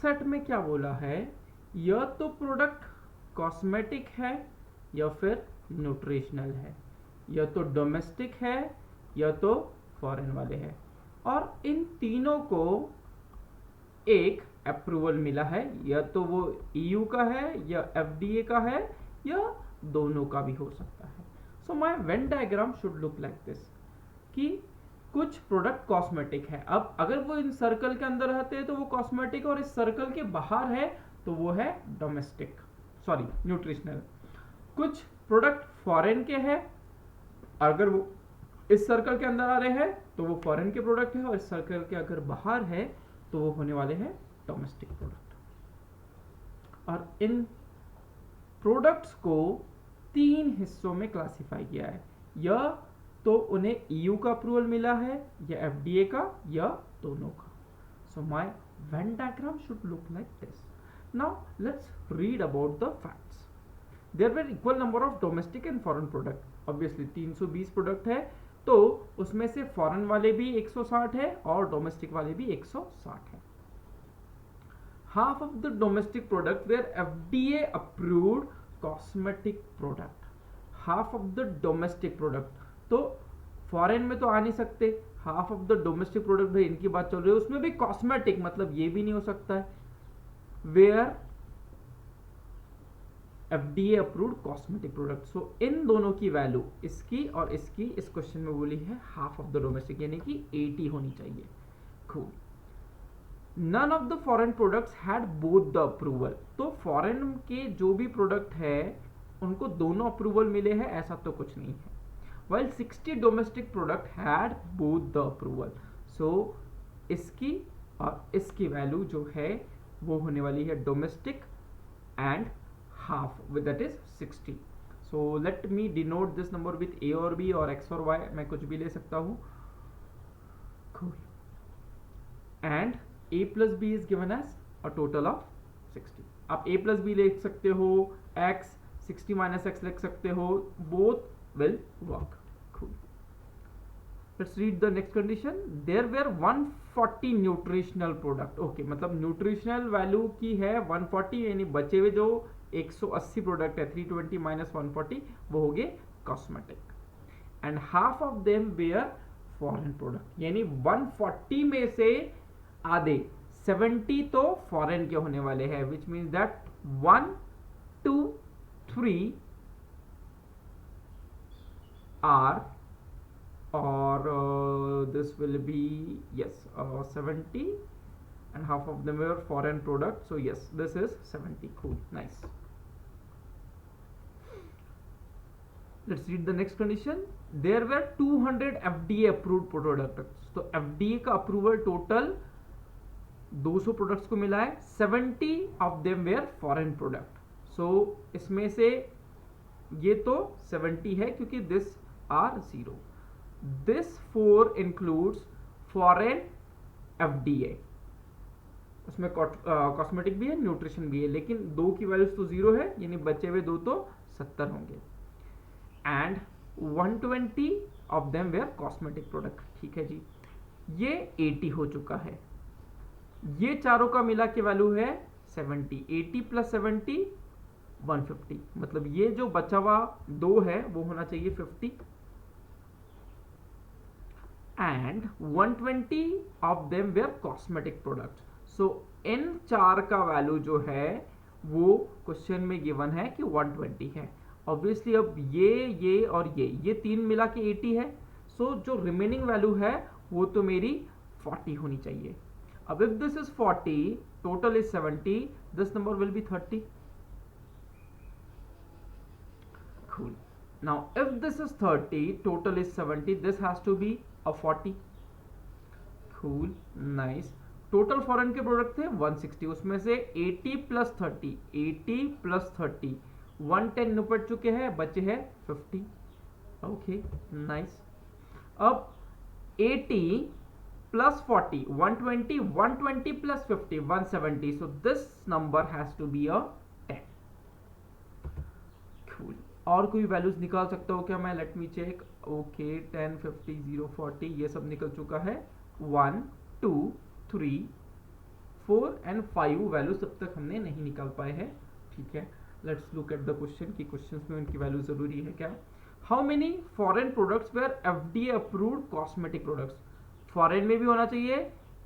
Set में क्या बोला है, या तो प्रोडक्ट कॉस्मेटिक है या फिर न्यूट्रिशनल है, या तो डोमेस्टिक है या तो फॉरेन वाले हैं, और इन तीनों को एक अप्रूवल मिला है, या तो वो ईयू का है या एफडीए का है या दोनों का भी हो सकता है। सो my Venn diagram should look like this, कि कुछ प्रोडक्ट कॉस्मेटिक है, अब अगर वो इन सर्कल के अंदर रहते हैं तो वो कॉस्मेटिक, और इस सर्कल के बाहर है तो वो है डोमेस्टिक, सॉरी न्यूट्रिशनल। कुछ प्रोडक्ट फॉरेन के हैं, अगर वो इस सर्कल के अंदर आ रहे हैं तो वो फॉरेन के प्रोडक्ट है, और इस सर्कल के अगर बाहर है तो वो होने वाले हैं डोमेस्टिक प्रोडक्ट। और इन प्रोडक्ट्स को 3 हिस्सों में क्लासिफाई किया है, या तो उन्हें ईयू का अप्रूवल मिला है या एफडीए का या दोनों का। So my Venn diagram should look like this. Now let's read about the facts. There were equal number of domestic and foreign product. Obviously 320 product है, तो उसमें से फॉरेन वाले भी 160 है और डोमेस्टिक वाले भी 160 है। Half of the domestic product were FDA approved cosmetic product. Half of the domestic product, तो फॉरेन में तो आ नहीं सकते, half of the domestic product भाई इनकी बात चल रही है, उसमें भी कॉस्मेटिक, मतलब ये भी नहीं हो सकता है, where FDA approved cosmetic product. So इन दोनों की वैल्यू, इसकी और इसकी, इस क्वेश्चन में बोली है हाफ ऑफ द डोमेस्टिक, यानी कि 80 होनी चाहिए। खूब। None of the foreign products had both the approval, तो फॉरेन के जो भी प्रोडक्ट है उनको दोनों अप्रूवल मिले हैं, ऐसा तो कुछ नहीं है। while 60 domestic product had both the approval, so इसकी और इसकी वैल्यू जो है वो होने वाली है domestic and half, with that is 60। So let me denote this number with a और बी और एक्स और वाई, मैं कुछ भी ले सकता हूँ। And a plus B is given as a total of 60। आप a प्लस बी ले सकते हो, x 60 माइनस x लिख सकते हो, both will work. Let's read the next condition. There were 140 nutritional product. Okay, मतलब न्यूट्रिशनल वैल्यू की है 140, यानी बचे हुए जो 180 प्रोडक्ट है, 320 माइनस 140 वो हो गए cosmetic, and half of them were foreign product, यानी 140 में से आधे 70 तो फॉरेन के होने वाले हैं, which means that 1 2 3 are, or this will be yes 70, and half of them were foreign product, so yes this is 70. Cool, nice. Let's read the next condition. There were 200 FDA approved products, तो FDA का approval total 200 products को मिला है, 70 of them were foreign product, so इसमें से ये तो 70 है क्योंकि this are 0. This 4 includes foreign FDA, उसमें कॉस्मेटिक भी है, न्यूट्रिशन भी है, लेकिन 2 की वैल्यूज तो 0 है, यानी बचे हुए 2 तो 70 होंगे, and 120 of them were cosmetic product. ठीक है जी, ये 80 हो चुका है, ये चारों का मिला के वैल्यू है 70, 80 प्लस 70 150, मतलब ये जो बचा हुआ 2 है वो होना चाहिए 50, and 120 of them were cosmetic products. So इन 4 का वैल्यू जो है वो क्वेश्चन में गिवन है कि 120 है। ऑब्वियसली अब ये और ये 3 मिला के 80 है, सो जो रिमेनिंग वैल्यू है वो तो मेरी 40 होनी चाहिए। अब if this is 40, total is 70, this number will be 30। Cool. Now if this is 30, total is 70, this has to be a 40. Cool, nice. Total foreign के प्रोडक्ट थे 160, उसमें से 80 प्लस 30, 80 प्लस 30 110 निपट चुके हैं, बचे हैं 50। Okay, nice. अब 80 plus 40 120, 120 plus 50 170, so this number has to be a 10। Cool. और कोई वैल्यूज निकाल सकता हो क्या मैं? Let me check. ओके, 10 50 0 40 ये सब निकल चुका है। 1 2 3 4 एंड 5 वैल्यू तब तक हमने नहीं निकाल पाए हैं, ठीक है। Let's look at the question कि क्वेश्चंस में उनकी वैल्यू जरूरी है क्या। How many foreign products were FDA approved cosmetic products, foreign में भी होना चाहिए,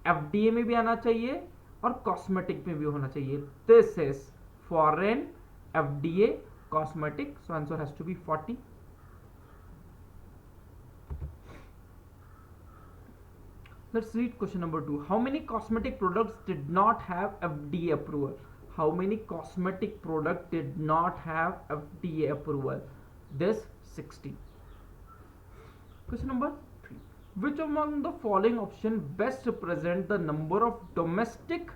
एफडीए में भी आना चाहिए और कॉस्मेटिक में भी होना चाहिए। This is foreign, FDA, cosmetic, so answer has to be 40। Let's read question number 2. How many cosmetic products did not have FDA approval? How many cosmetic product did not have FDA approval? This 60. Question number 3. Which among the following option best represent the number of domestic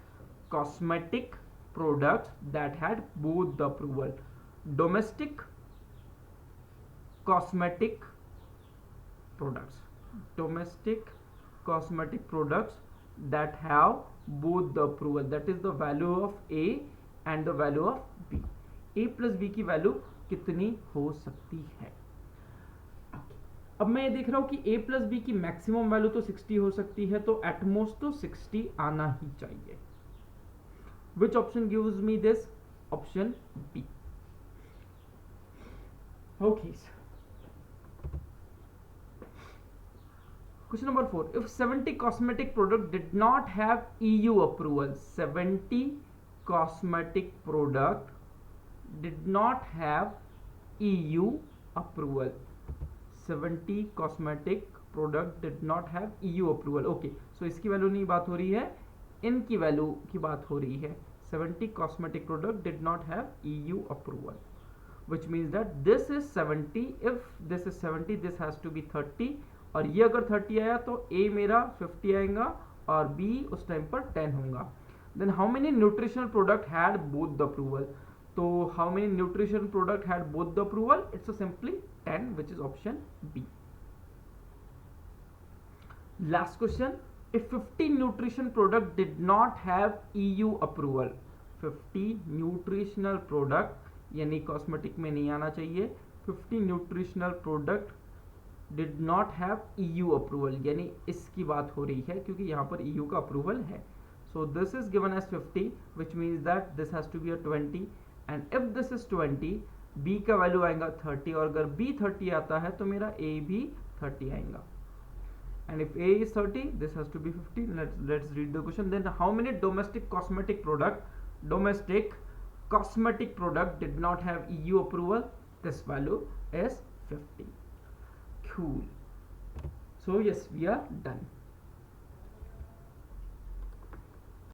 cosmetic products that had both the approval? Domestic cosmetic products. Domestic cosmetic products that have both the approval, that is the value of A and the value of B. A plus B की value कितनी हो सकती है। अब मैं ये देख रहा हूं कि A प्लस B की मैक्सिमम वैल्यू तो 60 हो सकती है, तो एटमोस्ट तो 60 आना ही चाहिए। Which option gives me this? Option B. Okay, question number 4. If 70 cosmetic product did not have EU approval, 70 cosmetic product did not have EU approval, 70 cosmetic product did not have EU approval. Okay, so इसकी value नहीं बात हो रही है, इनकी value की बात हो रही है। 70 cosmetic product did not have EU approval, which means that this is 70. If this is 70, this has to be 30, और ये अगर 30 आया तो A मेरा 50 आएगा और B उस टाइम पर 10 होगा। Then how many nutritional product had both the approval, तो how many nutrition product had both the approval? It's simply 10, which is option B. Last question. If 50 nutrition product did not have EU approval, 50 nutritional product यानी cosmetic में नहीं आना चाहिए, 50 nutritional product did not have EU approval, यानी इसकी बात हो रही है क्योंकि यहाँ पर EU का अप्रूवल है। So this is given as 50, which means that this has to be a 20, and if this is 20, B का वैल्यू आएगा 30, और अगर B 30 आता है तो मेरा A भी 30 आएगा। And if A is 30, this has to be 50. Let's read the question. Then how many domestic cosmetic product did not have EU approval? This value is 50. Cool. So yes, we are done.